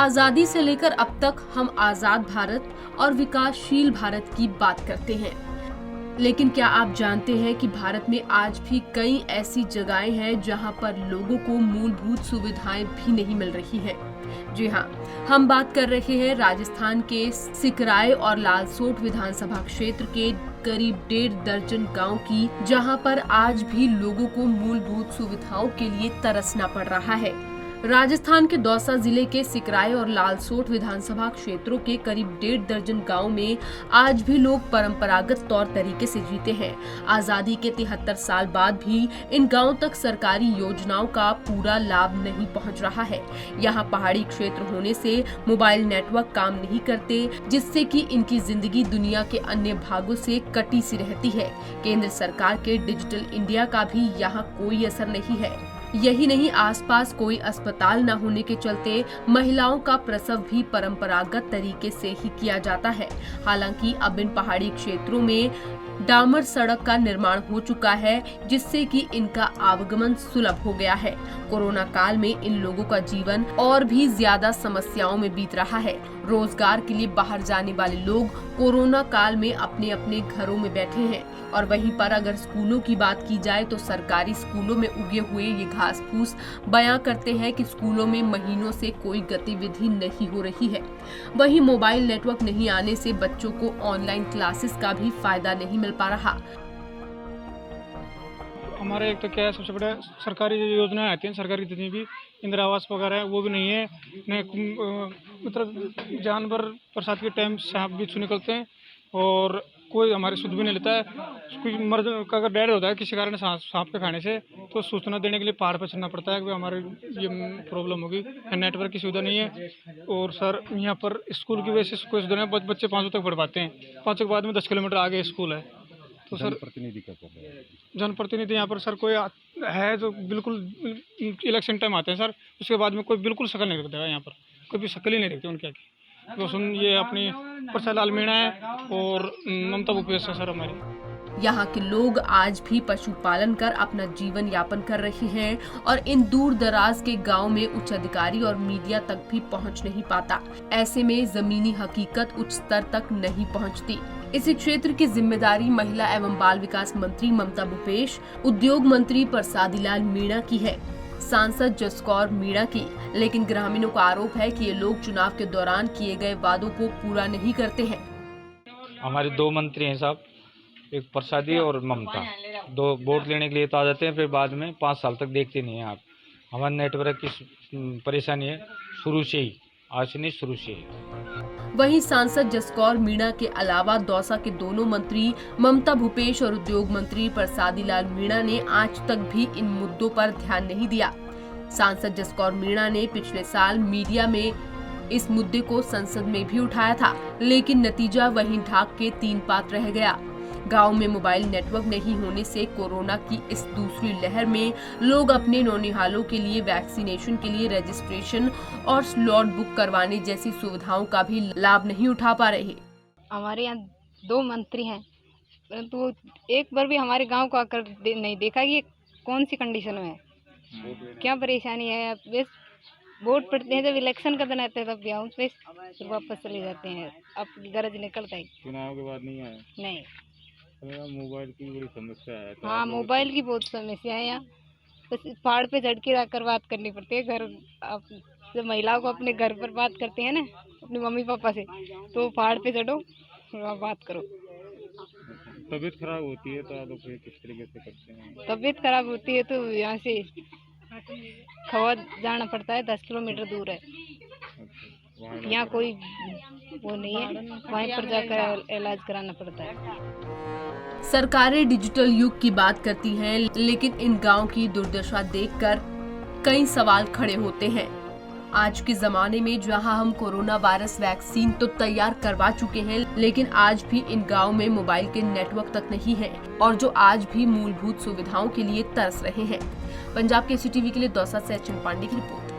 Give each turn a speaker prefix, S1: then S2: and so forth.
S1: आजादी से लेकर अब तक हम आजाद भारत और विकासशील भारत की बात करते हैं, लेकिन क्या आप जानते हैं कि भारत में आज भी कई ऐसी जगहें हैं जहां पर लोगों को मूलभूत सुविधाएं भी नहीं मिल रही है। जी हाँ, हम बात कर रहे हैं राजस्थान के सिकराय और लालसोट विधानसभा क्षेत्र के करीब 1.5 दर्जन गांव की, जहां पर आज भी लोगों को मूलभूत सुविधाओं के लिए तरसना पड़ रहा है। राजस्थान के दौसा जिले के सिकराय और लालसोट विधानसभा क्षेत्रों के करीब 1.5 दर्जन गांव में आज भी लोग परंपरागत तौर तरीके से जीते हैं। आजादी के 73 साल बाद भी इन गांवों तक सरकारी योजनाओं का पूरा लाभ नहीं पहुंच रहा है। यहां पहाड़ी क्षेत्र होने से मोबाइल नेटवर्क काम नहीं करते, जिससे कि इनकी जिंदगी दुनिया के अन्य भागों से कटी सी रहती है। केंद्र सरकार के डिजिटल इंडिया का भी यहाँ कोई असर नहीं है। यही नहीं, आसपास कोई अस्पताल न होने के चलते महिलाओं का प्रसव भी परंपरागत तरीके से ही किया जाता है। हालांकि अब इन पहाड़ी क्षेत्रों में डामर सड़क का निर्माण हो चुका है, जिससे कि इनका आवागमन सुलभ हो गया है। कोरोना काल में इन लोगों का जीवन और भी ज्यादा समस्याओं में बीत रहा है। रोजगार के लिए बाहर जाने वाले लोग कोरोना काल में अपने अपने घरों में बैठे हैं, और वहीं पर अगर स्कूलों की बात की जाए तो सरकारी स्कूलों में उगे हुए ये घास फूस बयां करते हैं कि स्कूलों में महीनों से कोई गतिविधि नहीं हो रही है। वहीं मोबाइल नेटवर्क नहीं आने से बच्चों को ऑनलाइन क्लासेस का भी फायदा नहीं मिल पा रहा।
S2: हमारे एक तो क्या है, सबसे बड़ा सरकारी योजनाएं आती हैं, सरकारी जितनी भी इंदिरा आवास वगैरह है वो भी नहीं है। मतलब जानवर बरसात के टाइम सांप बिच्छू निकलते हैं और कोई हमारी सुध भी नहीं लेता है। कोई मर्द का अगर डेड होता है किसी कारण सांप के खाने से, तो सूचना देने के लिए पहाड़ पर चढ़ना पड़ता है कि हमारी ये प्रॉब्लम होगी। नेटवर्क की सुविधा नहीं है। और सर यहाँ पर स्कूल की वजह से कोई सुविधा नहीं, बच्चे 5 तक पढ़ पाते हैं। 5 के बाद में 10 किलोमीटर आगे स्कूल है। तो सर जनप्रतिनिधि यहाँ पर सर कोई है जो बिल्कुल इलेक्शन टाइम आते हैं सर, उसके बाद में कोई बिल्कुल शक्ल नहीं रखता है। यहाँ पर कोई भी शक्ल ही नहीं रखती उनके आगे। तो सुन, ये अपनी परसालाल मीणा है और ममता भूपेश है सर हमारी।
S1: यहाँ के लोग आज भी पशुपालन कर अपना जीवन यापन कर रहे हैं, और इन दूर दराज के गांव में उच्च अधिकारी और मीडिया तक भी पहुँच नहीं पाता। ऐसे में जमीनी हकीकत उच्च स्तर तक नहीं पहुँचती। इसी क्षेत्र की जिम्मेदारी महिला एवं बाल विकास मंत्री ममता भूपेश, उद्योग मंत्री प्रसादीलाल मीणा की है, सांसद जसकौर मीणा की। लेकिन ग्रामीणों का आरोप है कि ये लोग चुनाव के दौरान किए गए वादों को पूरा नहीं करते हैं।
S3: हमारे 2 मंत्री हैं साहब, एक प्रसादी और ममता। 2 वोट लेने के लिए तो आ जाते हैं, फिर बाद में 5 साल तक देखते नहीं हैं आप। हमारे नेटवर्क की परेशानी है शुरू से ही, आज से नहीं शुरू से ही।
S1: वहीं सांसद जसकौर मीणा के अलावा दौसा के दोनों मंत्री ममता भूपेश और उद्योग मंत्री प्रसादीलाल मीणा ने आज तक भी इन मुद्दों पर ध्यान नहीं दिया। सांसद जसकौर मीणा ने पिछले साल मीडिया में इस मुद्दे को संसद में भी उठाया था, लेकिन नतीजा वहीं ढाक के 3 पात रह गया। गांव में मोबाइल नेटवर्क नहीं होने से कोरोना की इस दूसरी लहर में लोग अपने नौनिहालों के लिए वैक्सीनेशन के लिए रजिस्ट्रेशन और स्लॉट बुक करवाने जैसी सुविधाओं का भी लाभ नहीं उठा पा रहे।
S4: हमारे यहाँ 2 मंत्री हैं, परंतु एक बार भी हमारे गांव को आकर नहीं देखा कि ये कौन सी कंडीशन में है, क्या परेशानी है। बस वोट पड़ते हैं, जब इलेक्शन का दिन आता है तब भी आऊँ, फिर वापस चले जाते हैं। अब गरज निकलता है।
S5: चुनाव के बाद नहीं आए?
S4: नहीं।
S5: मोबाइल की बड़ी समस्या है।
S4: हाँ, मोबाइल की बहुत समस्या है यहाँ। बस पहाड़ पे चढ़ के आकर बात करनी पड़ती है। घर आप जब महिलाओं को अपने घर पर बात करते हैं ना, अपने मम्मी पापा से, तो पहाड़ पे चढ़ो और बात करो।
S5: तबीयत खराब होती है तो आप लोग किस तरीके से करते हैं?
S4: तबीयत खराब होती है तो यहाँ से खवा जाना पड़ता है, 10 किलोमीटर दूर है। यहाँ कोई वो नहीं है, वहीं पर जाकर इलाज कराना पड़ता है।
S1: सरकारें डिजिटल युग की बात करती हैं, लेकिन इन गांव की दुर्दशा देखकर कई सवाल खड़े होते हैं। आज के जमाने में जहां हम कोरोना वायरस वैक्सीन तो तैयार करवा चुके हैं, लेकिन आज भी इन गांव में मोबाइल के नेटवर्क तक नहीं है, और जो आज भी मूलभूत सुविधाओं के लिए तरस रहे हैं। पंजाब के CCTV के लिए दौसा से एचएन पांडे की रिपोर्ट।